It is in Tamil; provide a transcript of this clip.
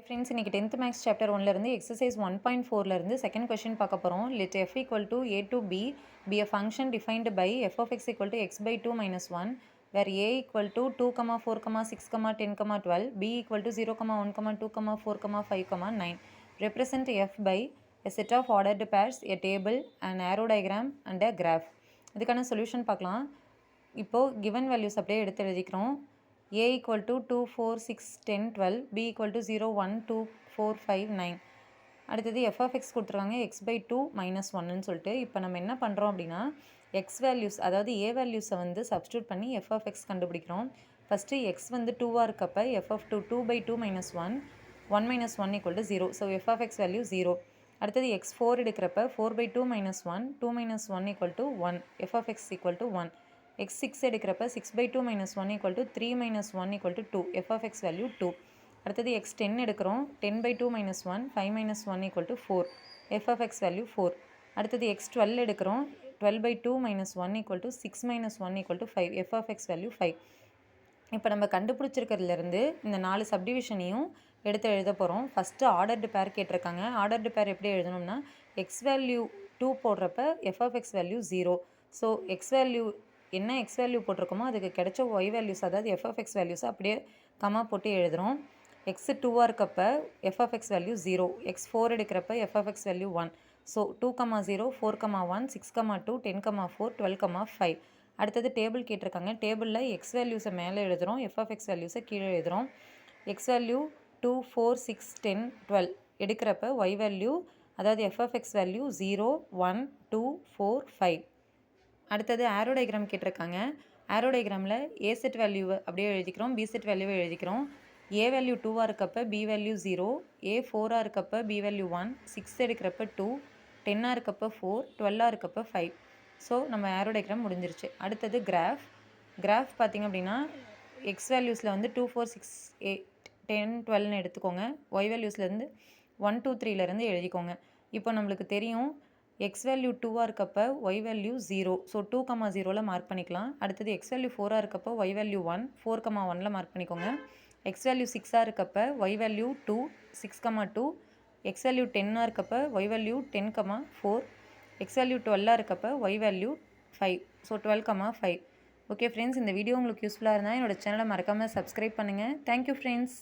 ஃப்ரெண்ட்ஸ் இன்றைக்கி 10th மேக்ஸ் சாப்டர் 1லேருந்து எக்ஸசைஸ் 1.4லேருந்து செகண்ட் கொஷின் பார்க்க போகிறோம். Let f equal to a to b be a function defined by f of x equal to x by 2 minus 1 where a equal to 2, 4, 6, 10, 12, b equal to 0, 1, 2, 4, 5, 9. Represent f by a set of ordered pairs, a table, an arrow diagram and a graph. இதுக்கான சொல்யூஷன் பார்க்கலாம். இப்போது given values அப்படியே எடுத்து எழுதிக்கிறோம். a equal to 2, 4, 6, 10, 12, b equal to 0, 1, 2, 4, 5, 9. அடுத்தது f of x கொடுத்துருக்காங்க x by 2 minus 1ன்னு சொல்லிட்டு. இப்போ நம்ம என்ன பண்ணுறோம் அப்படின்னா x வேல்யூஸ் அதாவது a வேல்யூஸை வந்து சப்ஸ்டியூட் பண்ணி f of x கண்டுபிடிக்கிறோம். ஃபஸ்ட்டு x வந்து 2வாக இருக்கப்போ f of 2 2 by 2 minus 1 1 minus 1 equal to 0. So f of x value 0. அடுத்தது x 4 எடுக்கிறப்ப 4 by 2 minus 1 2 minus 1 equal to 1. f of x equal to 1. x 6 எடுக்கிறப்ப 6 by 2 minus 1 equal to 3 minus 1 equal to 2. f of x value 2. அடுத்தது x 10 எடுக்கிறோம் 10 by 2 minus 1 5 minus 1 equal to 4. f of x value 4. அடுத்தது x 12 எடுக்கிறோம் 12 by 2 minus 1 equal to 6 minus 1 equal to 5. f of x value 5. இப்போ நம்ம கண்டுபிடிச்சிருக்கிறதுலேருந்து இந்த 4 சப்டிவிஷனையும் எடுத்து எழுத போகிறோம். ஃபஸ்ட்டு ஆர்டர்டு பேர் கேட்டிருக்காங்க. ஆர்டர்டு பேர் எப்படி எழுதணும்னா எக்ஸ் வேல்யூ 2 போடுறப்ப f of x value 0. So X value என்ன எக்ஸ் வேல்யூ போட்டிருக்கோமோ அதுக்கு கிடைச்ச ஒய் வேல்யூஸ் அதாவது f of x வேல்யூஸை அப்படியே கமா போட்டு எழுதுகிறோம். எக்ஸு 2வாக இருக்கப்ப f of x value 0. X 4 எடுக்கிறப்ப f of x value 1. So 2, 0, 4, 1, 6, 2, 10, 4, 12, 5. அடுத்தது டேபிள் கேட்டிருக்காங்க. டேபிளில் எக்ஸ் வேல்யூஸை மேலே எழுதுகிறோம், f of x வேல்யூஸை கீழே எழுதுகிறோம். எக்ஸ் வேல்யூ 2, 4, 6, 10, 12 எடுக்கிறப்ப ஒய் வேல்யூ அதாவது f of x வேல்யூ 0, 1, 2, 4, 5. அடுத்தது ஆரோ டயக்ராம் கேட்டிருக்காங்க. ஆரோ டயக்ராமில் ஏ செட் வேல்யூவை அப்படியே எழுதிக்கிறோம், பி செட் வேல்யூவை எழுதிக்கிறோம். ஏ வேல்யூ 2வாக இருக்கப்போ பி வேல்யூ 0, ஏ 4ஆக இருக்கப்போ பி வேல்யூ 1, 6 எடுக்கிறப்ப 2, 10ஆக இருக்கப்போ 4, 12ஆக இருக்கப்போ 5. ஸோ நம்ம ஆரோ டயக்ராம் முடிஞ்சிருச்சு. அடுத்தது கிராஃப் பார்த்திங்க அப்படின்னா எக்ஸ் வேல்யூஸில் வந்து 2, 4, 6, 8, 10, 12ன்னு எடுத்துக்கோங்க. ஒய் வேல்யூஸ்லேருந்து 1, 2, 3லேருந்து எழுதிக்கோங்க. இப்போ நம்மளுக்கு தெரியும் எக்ஸ் வேல்யூ 2வாக இருக்கப்போ ஒய் வேல்யூ 0. ஸோ 2, 0ல் மார்க் பண்ணிக்கலாம். அடுத்தது எக்ஸ் வேல்யூ 4ஆக இருக்கப்போ ஒய் வேல்யூ 1, 4, 1ல் மார்க் பண்ணிக்கோங்க. எக்ஸ் வேல்யூ 6ஆக இருக்கப்போ ஒய் வேல்யூ 2, 6, 2. எக்ஸ் வேல்யூ 10ஆக இருக்கப்போ ஒய் வேல்யூ 10, 4. எக்ஸ் வேல்யூ 12ஆக இருக்கப்போ Y value 5. So 12, 5. Okay friends, இந்த வீடியோ உங்களுக்கு யூஸ்ஃபுல்லாக இருந்தால் என்னோடய சேனலை மறக்காமல் சப்ஸ்கிரைப் பண்ணுங்கள். Thank you friends.